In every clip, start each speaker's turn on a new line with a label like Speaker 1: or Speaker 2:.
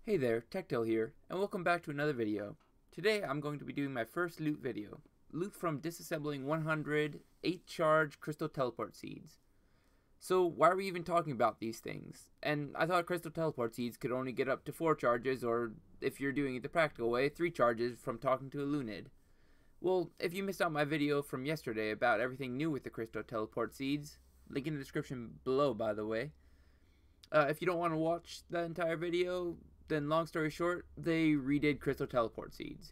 Speaker 1: Hey there, Techtail here, and welcome back to another video. Today I'm going to be doing my first loot video. Loot from disassembling 100 8-charge crystal teleport seeds. So why are we even talking about these things? And I thought crystal teleport seeds could only get up to 4 charges, or if you're doing it the practical way, 3 charges from talking to a Lunid. Well, if you missed out my video from yesterday about everything new with the crystal teleport seeds, link in the description below by the way. If you don't want to watch the entire video, then long story short, they redid crystal teleport seeds.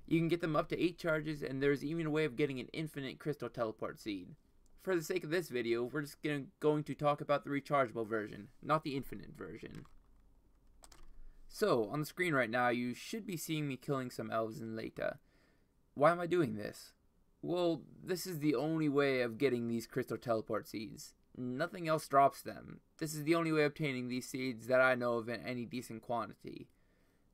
Speaker 1: You can get them up to 8 charges, and there's even a way of getting an infinite crystal teleport seed. For the sake of this video, we're just going to talk about the rechargeable version, not the infinite version. So, on the screen right now, you should be seeing me killing some elves in Leta. Why am I doing this? Well, this is the only way of getting these crystal teleport seeds. Nothing else drops them. This is the only way of obtaining these seeds that I know of in any decent quantity.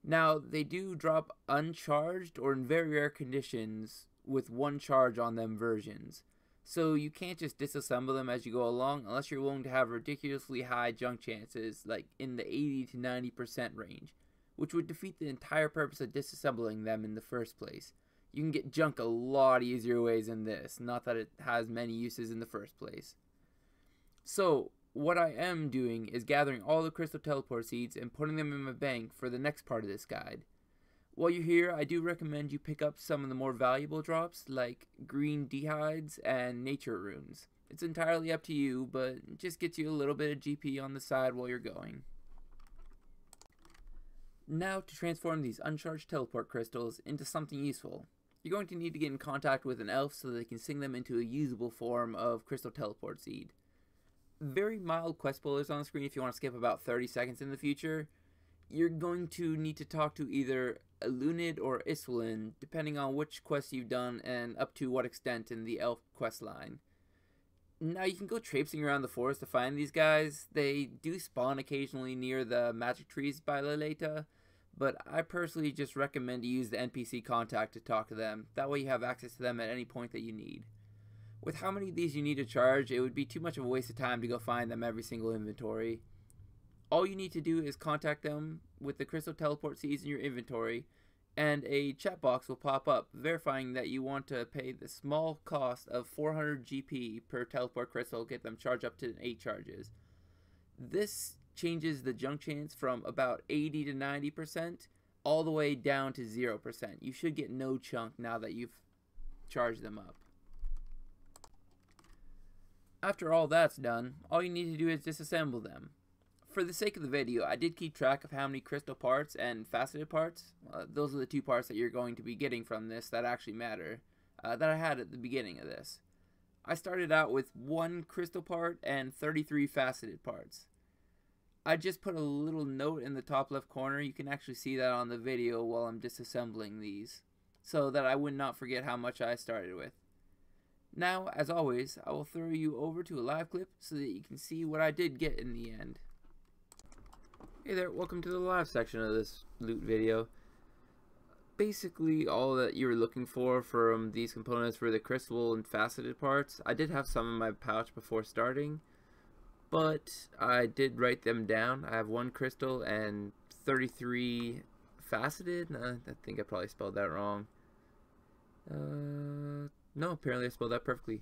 Speaker 1: Now, they do drop uncharged or in very rare conditions with 1 charge on them versions. So you can't just disassemble them as you go along unless you're willing to have ridiculously high junk chances, like in the 80 to 90% range, which would defeat the entire purpose of disassembling them in the first place. You can get junk a lot easier ways than this, not that it has many uses in the first place. So, what I am doing is gathering all the crystal teleport seeds and putting them in my bank for the next part of this guide. While you're here, I do recommend you pick up some of the more valuable drops like green dehides and nature runes. It's entirely up to you, but it just gets you a little bit of GP on the side while you're going. Now to transform these uncharged teleport crystals into something useful. You're going to need to get in contact with an elf so they can sing them into a usable form of crystal teleport seed. Very mild quest spoilers on the screen if you want to skip about 30 seconds in the future. You're going to need to talk to either a Lunid or Iswalin, depending on which quest you've done and up to what extent in the elf quest line. Now you can go traipsing around the forest to find these guys. They do spawn occasionally near the magic trees by Leleta, but I personally just recommend to use the NPC contact to talk to them. That way you have access to them at any point that you need. With how many of these you need to charge, it would be too much of a waste of time to go find them every single inventory. All you need to do is contact them with the crystal teleport seeds in your inventory, and a chat box will pop up verifying that you want to pay the small cost of 400 GP per teleport crystal to get them charged up to 8 charges. This changes the junk chance from about 80 to 90% all the way down to 0%. You should get no chunk now that you've charged them up. After all that's done, all you need to do is disassemble them. For the sake of the video, I did keep track of how many crystal parts and faceted parts, those are the 2 parts that you're going to be getting from this that actually matter, that I had at the beginning of this. I started out with 1 crystal part and 33 faceted parts. I just put a little note in the top left corner. You can actually see that on the video while I'm disassembling these, so that I would not forget how much I started with. Now, as always, I will throw you over to a live clip so that you can see what I did get in the end. Hey there, welcome to the live section of this loot video. Basically, all that you were looking for from these components were the crystal and faceted parts. I did have some in my pouch before starting, but I did write them down. I have 1 crystal and 33 faceted. I think I probably spelled that wrong. No, apparently I spelled that perfectly.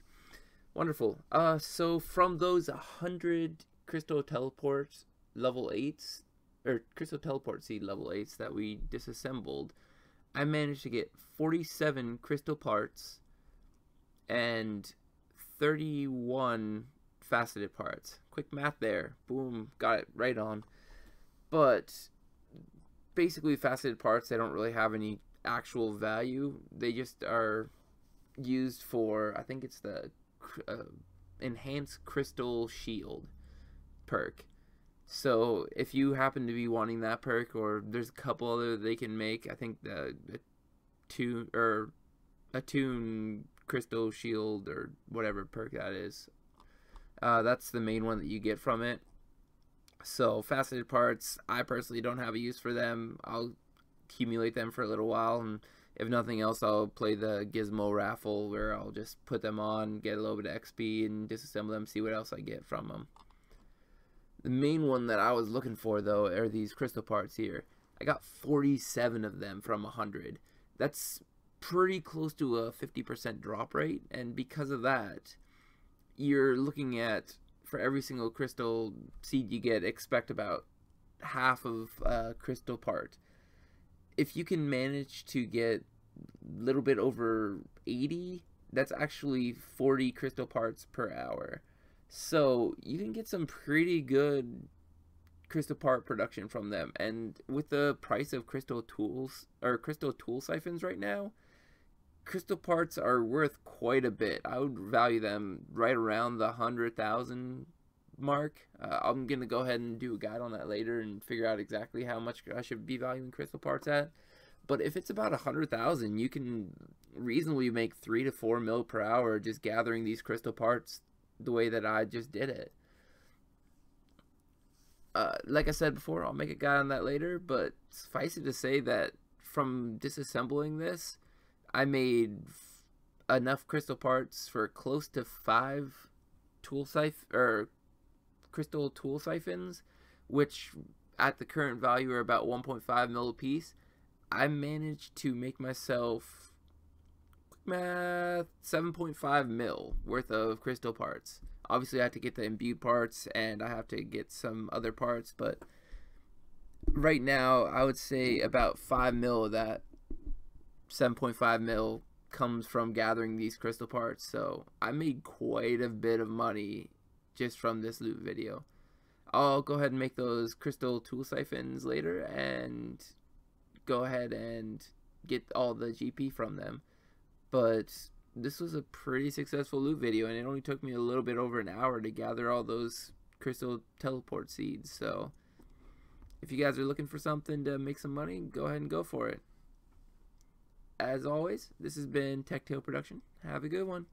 Speaker 1: Wonderful. So from those 100 crystal teleport level 8s, or crystal teleport seed level 8s that we disassembled, I managed to get 47 crystal parts and 31 faceted parts. Quick math there. Boom, got it right on. But basically faceted parts, they don't really have any actual value. They just are used for, I think it's the enhanced crystal shield perk. So if you happen to be wanting that perk, or there's a couple other they can make, I think the attune crystal shield or whatever perk that is, that's the main one that you get from it. So faceted parts, I personally don't have a use for them. I'll accumulate them for a little while, and if nothing else, I'll play the gizmo raffle where I'll just put them on, get a little bit of XP, and disassemble them, see what else I get from them. The main one that I was looking for, though, are these crystal parts here. I got 47 of them from 100. That's pretty close to a 50% drop rate, and because of that, you're looking at, for every single crystal seed you get, expect about half of crystal part. If you can manage to get a little bit over 80, that's actually 40 crystal parts per hour. So you can get some pretty good crystal part production from them. And with the price of crystal tools or crystal tool siphons right now, crystal parts are worth quite a bit. I would value them right around the 100,000 mark. I'm gonna go ahead and do a guide on that later and figure out exactly how much I should be valuing crystal parts at. But if it's about 100,000, you can reasonably make 3 to 4 mil per hour just gathering these crystal parts the way that I just did it. Like I said before, I'll make a guide on that later, but suffice it to say that from disassembling this, I made enough crystal parts for close to 5 crystal tool siphons, which at the current value are about 1.5 mil a piece. I managed to make myself 7.5 mil worth of crystal parts. Obviously, I have to get the imbued parts and I have to get some other parts, but right now I would say about 5 mil of that 7.5 mil comes from gathering these crystal parts. So I made quite a bit of money just from this loot video. I'll go ahead and make those crystal tool siphons later and go ahead and get all the GP from them. But this was a pretty successful loot video, and it only took me a little bit over an hour to gather all those crystal teleport seeds. So if you guys are looking for something to make some money, go ahead and go for it. As always, this has been TechTail Production. Have a good one.